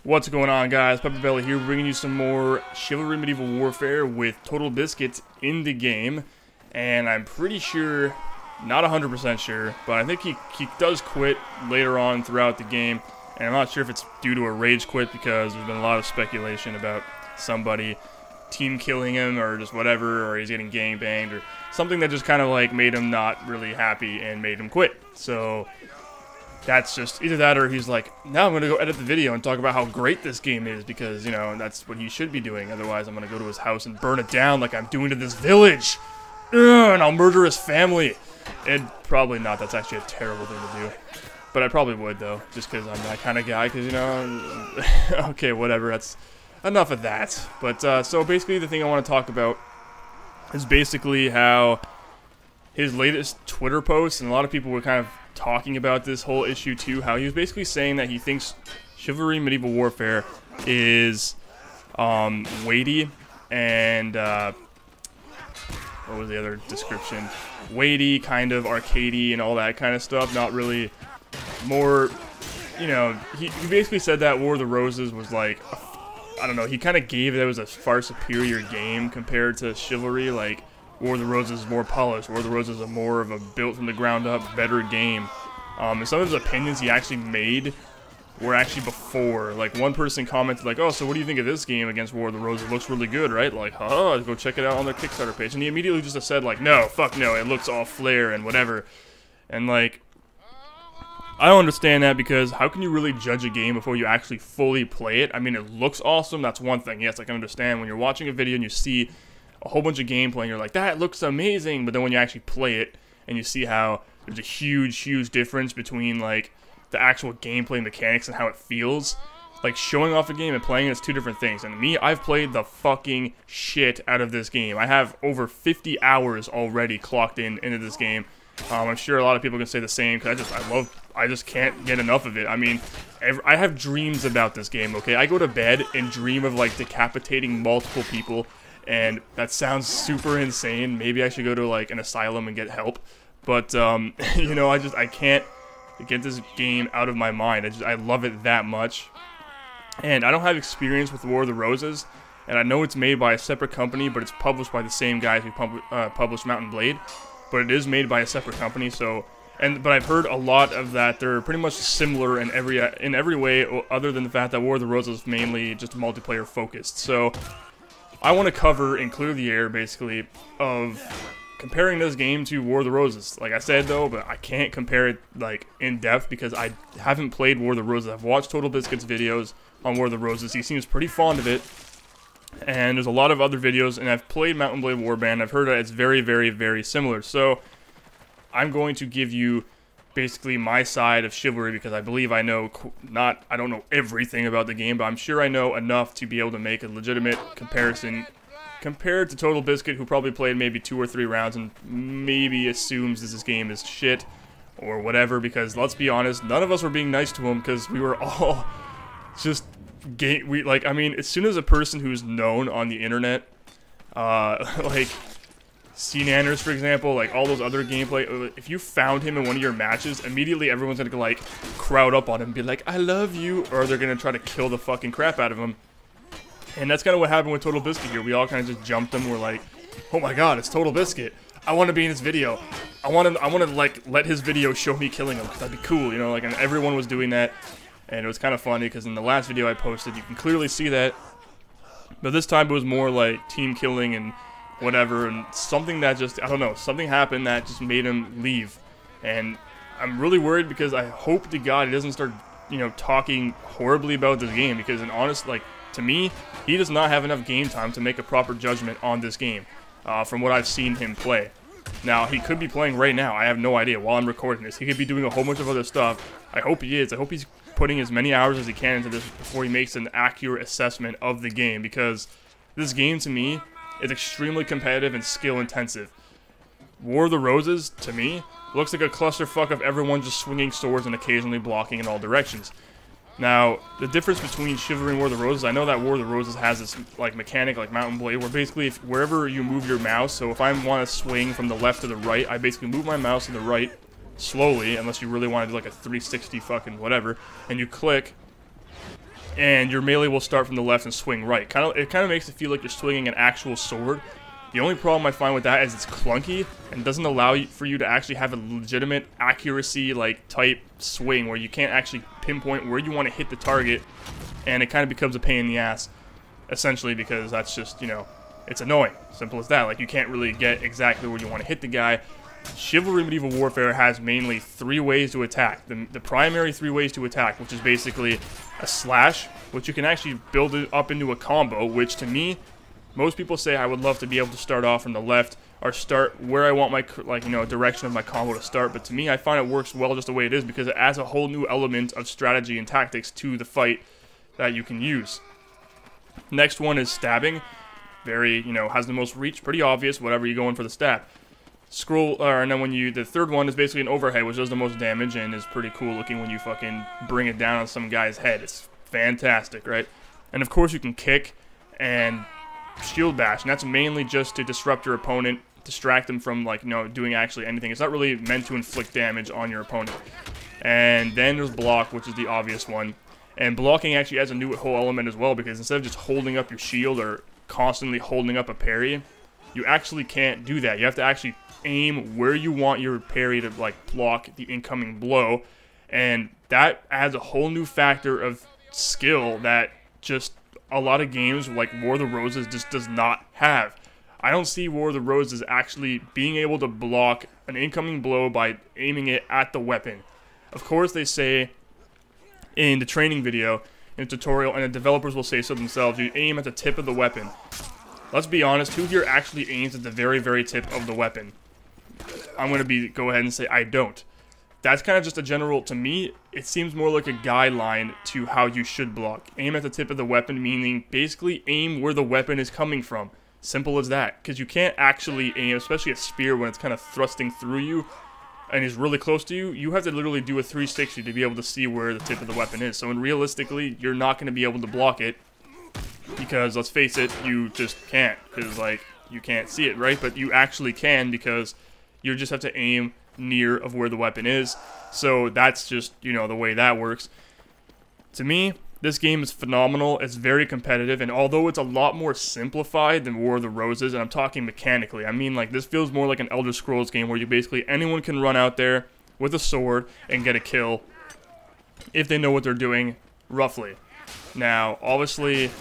What's going on, guys? Pepperbelly here, bringing you some more Chivalry Medieval Warfare with TotalBiscuit in the game. And I'm pretty sure, not 100% sure, but I think he does quit later on throughout the game. And I'm not sure if it's due to a rage quit, because there's been a lot of speculation about somebody team killing him or just whatever, or he's getting gangbanged or something that just kind of like made him not really happy and made him quit. So that's just either that, or he's like, now I'm going to go edit the video and talk about how great this game is, because, you know, that's what he should be doing. Otherwise, I'm going to go to his house and burn it down like I'm doing to this village. Ugh, and I'll murder his family. And probably not. That's actually a terrible thing to do. But I probably would, though, just because I'm that kind of guy, because, you know, okay, whatever. That's enough of that. But, so basically the thing I want to talk about is basically how his latest Twitter post, and a lot of people were kind of talking about this whole issue too, how he was basically saying that he thinks Chivalry Medieval Warfare is weighty and what was the other description? Weighty, kind of arcadey and all that kind of stuff, not really more, you know, he basically said that War of the Roses was like, I don't know, he kind of gave it was a far superior game compared to Chivalry. Like, War of the Roses is more polished. War of the Roses is more of a built from the ground up, better game. And some of his opinions he actually made were actually before. Like, one person commented like, oh, so what do you think of this game against War of the Roses? It looks really good, right? Like, go check it out on their Kickstarter page. And he immediately just said like, no, fuck no, it looks all flare and whatever. And like, I don't understand that, because how can you really judge a game before you actually fully play it? I mean, it looks awesome, that's one thing. Yes, I can understand when you're watching a video and you see a whole bunch of gameplay and you're like, that looks amazing, but then when you actually play it and you see how there's a huge difference between like the actual gameplay mechanics and how it feels, like showing off a game and playing it is two different things. And me, I've played the fucking shit out of this game. I have over 50 hours already clocked into this game. I'm sure a lot of people can say the same, because I just can't get enough of it. I mean, I have dreams about this game, okay? I go to bed and dream of like decapitating multiple people. And that sounds super insane. Maybe I should go to like an asylum and get help. But you know, I can't get this game out of my mind. I love it that much. And I don't have experience with War of the Roses, and I know it's made by a separate company, but it's published by the same guys who published Mount and Blade. But it is made by a separate company, so but I've heard a lot of that they're pretty much similar in every way, other than the fact that War of the Roses is mainly just multiplayer focused. So I want to cover and clear the air, basically, of comparing this game to War of the Roses. Like I said, though, but I can't compare it, like, in depth, because I haven't played War of the Roses. I've watched TotalBiscuit's videos on War of the Roses. He seems pretty fond of it. And there's a lot of other videos, and I've played Mount and Blade Warband. I've heard that it's very similar. So I'm going to give you basically my side of Chivalry, because I believe I know I don't know everything about the game, but I'm sure I know enough to be able to make a legitimate comparison compared to TotalBiscuit, who probably played maybe 2 or 3 rounds and maybe assumes this game is shit or whatever, because let's be honest, none of us were being nice to him, because we were all just I mean, as soon as a person who's known on the internet, like CNanners, for example, like all those other gameplay, if you found him in one of your matches, immediately everyone's gonna like crowd up on him and be like, I love you, or they're gonna try to kill the fucking crap out of him. And that's kind of what happened with TotalBiscuit here. We all kind of just jumped him. We're like, oh my god, it's TotalBiscuit. I want to be in his video. I want to like let his video show me killing him, because that'd be cool, you know, like, and everyone was doing that. And it was kind of funny, because in the last video I posted, you can clearly see that. But this time it was more like team killing and whatever, and something that just, I don't know, something happened that just made him leave. And I'm really worried, because I hope to God he doesn't start, you know, talking horribly about this game, because in honest, like, to me, he does not have enough game time to make a proper judgment on this game, from what I've seen him play. Now, he could be playing right now, I have no idea, while I'm recording this. He could be doing a whole bunch of other stuff. I hope he is. I hope he's putting as many hours as he can into this before he makes an accurate assessment of the game, because this game, to me, is extremely competitive and skill intensive. War of the Roses, to me, looks like a clusterfuck of everyone just swinging swords and occasionally blocking in all directions. Now, the difference between Chivalry and War of the Roses, I know that War of the Roses has this like mechanic like Mount and Blade, where basically wherever you move your mouse, so if I want to swing from the left to the right, I basically move my mouse to the right slowly, unless you really want to do like a 360 fucking whatever, and you click, and your melee will start from the left and swing right. It kind of makes it feel like you're swinging an actual sword. The only problem I find with that is it's clunky and doesn't allow you, for you to actually have a legitimate accuracy like type swing where you can't actually pinpoint where you want to hit the target, and it kind of becomes a pain in the ass, essentially, because that's just, you know, it's annoying. Simple as that. Like, you can't really get exactly where you want to hit the guy. Chivalry Medieval Warfare has mainly 3 ways to attack. The primary 3 ways to attack, which is basically a slash, which you can actually build it up into a combo, which to me, most people say I would love to be able to start off from the left or start where I want my, like, you know, direction of my combo to start. But to me, I find it works well just the way it is because it adds a whole new element of strategy and tactics to the fight that you can use. Next one is stabbing. Very, you know, has the most reach, pretty obvious, whatever you're going for the stab. And then the third one is basically an overhead, which does the most damage and is pretty cool looking when you fucking bring it down on some guy's head. It's fantastic, right? And of course you can kick and shield bash, and that's mainly just to disrupt your opponent, distract them from, like, you know, doing actually anything. It's not really meant to inflict damage on your opponent. And then there's block, which is the obvious one. And blocking actually adds a new whole element as well, because instead of just holding up your shield or constantly holding up a parry, you actually can't do that. You have to actually aim where you want your parry to, like, block the incoming blow, and that adds a whole new factor of skill that just a lot of games like War of the Roses just does not have. I don't see War of the Roses actually being able to block an incoming blow by aiming it at the weapon. Of course, they say in the training video, in the tutorial, and the developers will say so themselves, you aim at the tip of the weapon. Let's be honest, who here actually aims at the very, very tip of the weapon? I'm going to go ahead and say I don't. That's kind of just a general, to me, it seems more like a guideline to how you should block. Aim at the tip of the weapon, meaning basically aim where the weapon is coming from. Simple as that. Because you can't actually aim, especially a spear when it's kind of thrusting through you and is really close to you. You have to literally do a 360 to be able to see where the tip of the weapon is. So realistically, you're not going to be able to block it. Because, let's face it, you just can't. Because, like, you can't see it, right? But you actually can because you just have to aim near of where the weapon is. So that's just, you know, the way that works. To me, this game is phenomenal. It's very competitive, and although it's a lot more simplified than War of the Roses, and I'm talking mechanically, I mean, like, this feels more like an Elder Scrolls game where you basically, anyone can run out there with a sword and get a kill if they know what they're doing, roughly. Now, obviously,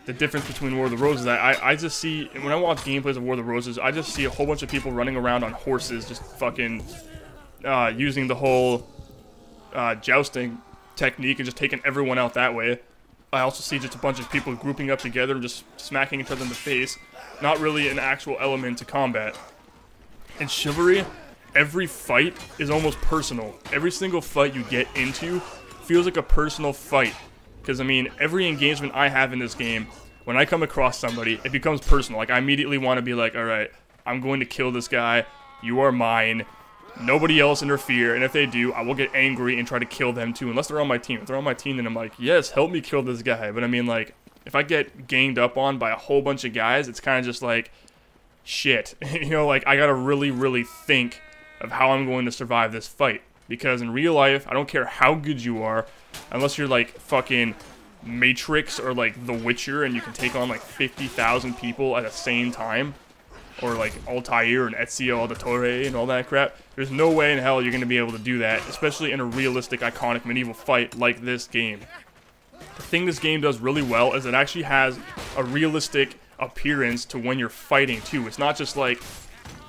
the difference between War of the Roses, I just see, when I watch gameplays of War of the Roses, I just see a whole bunch of people running around on horses, just fucking using the whole jousting technique and just taking everyone out that way. I also see just a bunch of people grouping up together and just smacking each other in the face. Not really an actual element to combat. In Chivalry, every fight is almost personal. Every single fight you get into feels like a personal fight. Because, I mean, every engagement I have in this game, when I come across somebody, it becomes personal. Like, I immediately want to be like, alright, I'm going to kill this guy. You are mine. Nobody else interfere. And if they do, I will get angry and try to kill them too. Unless they're on my team. If they're on my team, then I'm like, yes, help me kill this guy. But, I mean, like, if I get ganged up on by a whole bunch of guys, it's kind of just like, shit. You know, like, I gotta really, really think of how I'm going to survive this fight. Because in real life, I don't care how good you are, unless you're like fucking Matrix or like The Witcher and you can take on like 50,000 people at the same time, or like Altair and Ezio Auditore and all that crap. There's no way in hell you're going to be able to do that, especially in a realistic, iconic medieval fight like this game. The thing this game does really well is it actually has a realistic appearance to when you're fighting too. It's not just like,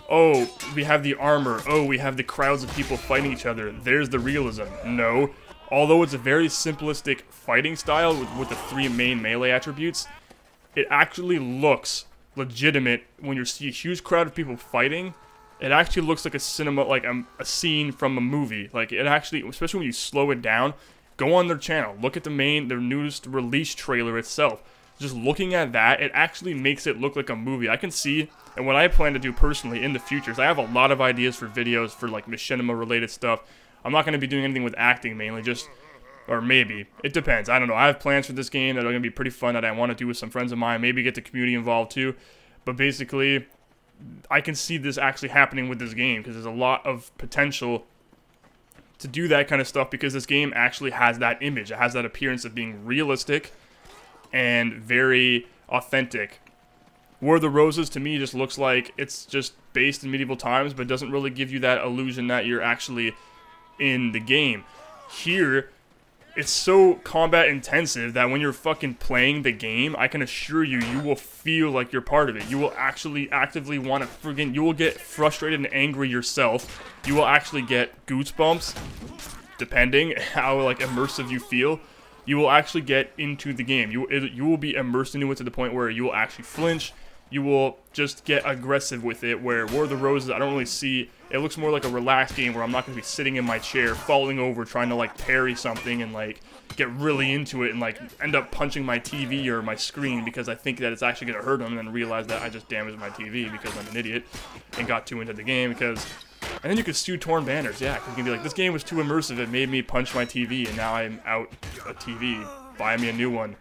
oh, we have the armor, oh, we have the crowds of people fighting each other, there's the realism. No. Although it's a very simplistic fighting style with the 3 main melee attributes, it actually looks legitimate when you see a huge crowd of people fighting. It actually looks like a cinema, like a scene from a movie. Like, it actually, especially when you slow it down, go on their channel, look at their newest release trailer itself. Just looking at that, it actually makes it look like a movie. I can see, and what I plan to do personally in the future is I have a lot of ideas for videos for like machinima related stuff. I'm not going to be doing anything with acting mainly, just, or maybe, it depends. I don't know. I have plans for this game that are going to be pretty fun that I want to do with some friends of mine, maybe get the community involved too. But basically, I can see this actually happening with this game because there's a lot of potential to do that kind of stuff because this game actually has that image. It has that appearance of being realistic and very authentic. War of the Roses, to me, just looks like it's just based in medieval times, but doesn't really give you that illusion that you're actually in the game. Here, it's so combat intensive that when you're fucking playing the game, I can assure you, you will feel like you're part of it. You will actually actively want to friggin', you will get frustrated and angry yourself. You will actually get goosebumps, depending how like immersive you feel. You will actually get into the game. You will be immersed into it to the point where you will actually flinch. You will just get aggressive with it, where War of the Roses, I don't really see, it looks more like a relaxed game where I'm not going to be sitting in my chair, falling over, trying to like parry something and like get really into it and like end up punching my TV or my screen because I think that it's actually going to hurt them, and then realize that I just damaged my TV because I'm an idiot and got too into the game because... And then you could sue torn banners, yeah, because you can be like, this game was too immersive, it made me punch my TV, and now I'm out a TV, buy me a new one.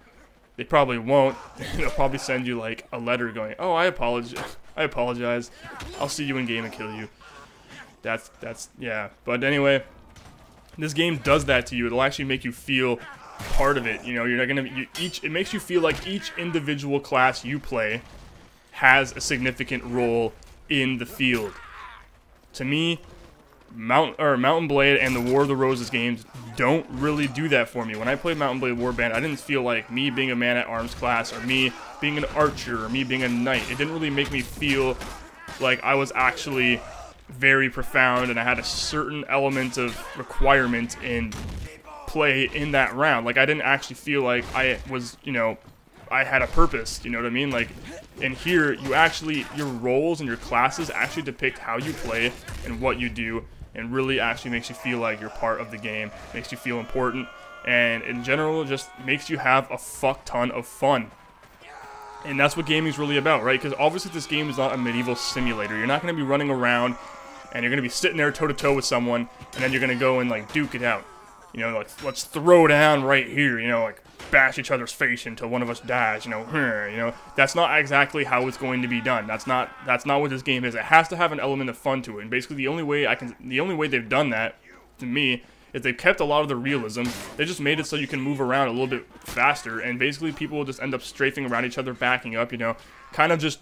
They probably won't. They'll probably send you like a letter going, oh, I apologize, I'll see you in game and kill you. That's yeah. But anyway, this game does that to you. It'll actually make you feel part of it. You know, you're not gonna, it makes you feel like each individual class you play has a significant role in the field. To me, Mountain Blade and the War of the Roses games don't really do that for me. When I played Mountain Blade Warband, I didn't feel like me being a man-at-arms class or me being an archer or me being a knight. It didn't really make me feel like I was actually very profound and I had a certain element of requirement in play in that round. Like, I didn't actually feel like I was, you know, I had a purpose, you know what I mean? Like, in here, you actually, your roles and your classes actually depict how you play and what you do, and really actually makes you feel like you're part of the game, makes you feel important, and in general, just makes you have a fuck ton of fun. And that's what gaming's really about, right? Because obviously this game is not a medieval simulator. You're not going to be running around, and you're going to be sitting there toe-to-toe with someone, and then you're going to go and, like, duke it out. You know, like, let's throw down right here, you know, like, bash each other's face until one of us dies, you know, that's not exactly how it's going to be done. That's not what this game is. It has to have an element of fun to it, and basically the only way they've done that, to me, is they've kept a lot of the realism. They just made it so you can move around a little bit faster, and basically people will just end up strafing around each other, backing up, you know, kind of just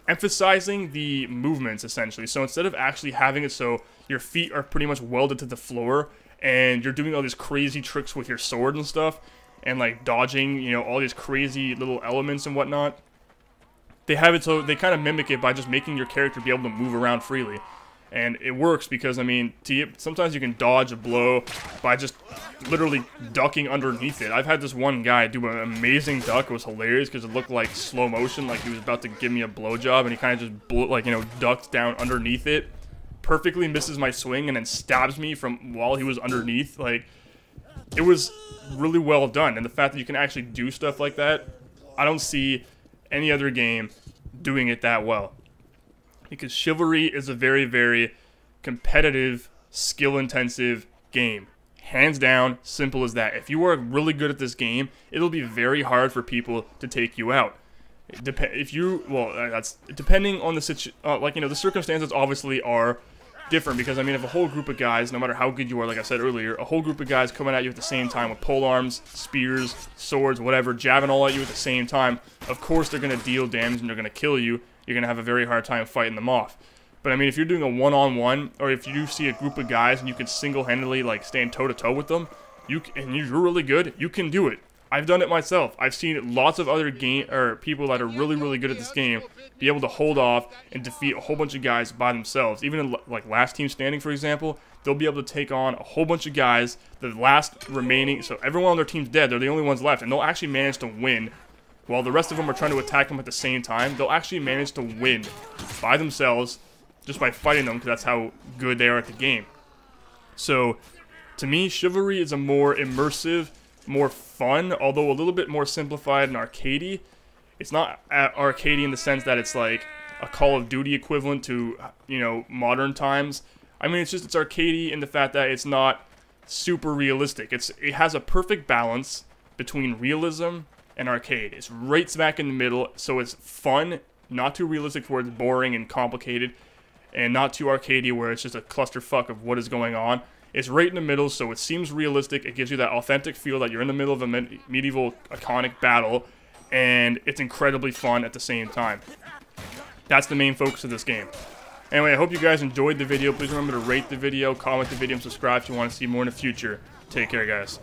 emphasizing the movements, essentially. So instead of actually having it so your feet are pretty much welded to the floor, and you're doing all these crazy tricks with your sword and stuff, and like dodging, you know, all these crazy little elements and whatnot, they have it so they kind of mimic it by just making your character be able to move around freely. And it works because, I mean, sometimes you can dodge a blow by just literally ducking underneath it. I've had this one guy do an amazing duck. It was hilarious because it looked like slow motion, like he was about to give me a blowjob, and he kind of just ducked down underneath it, perfectly misses my swing, and then stabs me from while he was underneath. Like, it was really well done, and the fact that you can actually do stuff like that, I don't see any other game doing it that well. Because Chivalry is a very, very competitive, skill-intensive game. Hands down, simple as that. If you are really good at this game, it'll be very hard for people to take you out. That's depending on the the circumstances obviously are different, because I mean, if a whole group of guys, no matter how good you are, like I said earlier, a whole group of guys coming at you at the same time with polearms, spears, swords, whatever, jabbing all at you at the same time, of course they're going to deal damage and they're going to kill you. You're going to have a very hard time fighting them off. But I mean, if you're doing a one-on-one, or if you see a group of guys and you can single-handedly like stand toe-to-toe with them, and you're really good, you can do it. I've done it myself. I've seen lots of other people that are really, really good at this game be able to hold off and defeat a whole bunch of guys by themselves. Even in like Last Team Standing, for example, they'll be able to take on a whole bunch of guys, the last remaining, so everyone on their team's dead, they're the only ones left, and they'll actually manage to win. While the rest of them are trying to attack them at the same time, they'll actually manage to win by themselves just by fighting them, because that's how good they are at the game. So, to me, Chivalry is a more immersive, more fun, although a little bit more simplified and arcadey. It's not arcadey in the sense that it's like a Call of Duty equivalent to, you know, modern times. I mean, it's arcadey in the fact that it's not super realistic. It has a perfect balance between realism and arcade. It's right smack in the middle, so it's fun, not too realistic where it's boring and complicated, and not too arcadey where it's just a clusterfuck of what is going on. It's right in the middle, so it seems realistic. It gives you that authentic feel that you're in the middle of a medieval iconic battle, and it's incredibly fun at the same time. That's the main focus of this game. Anyway, I hope you guys enjoyed the video. Please remember to rate the video, comment the video, and subscribe if you want to see more in the future. Take care, guys.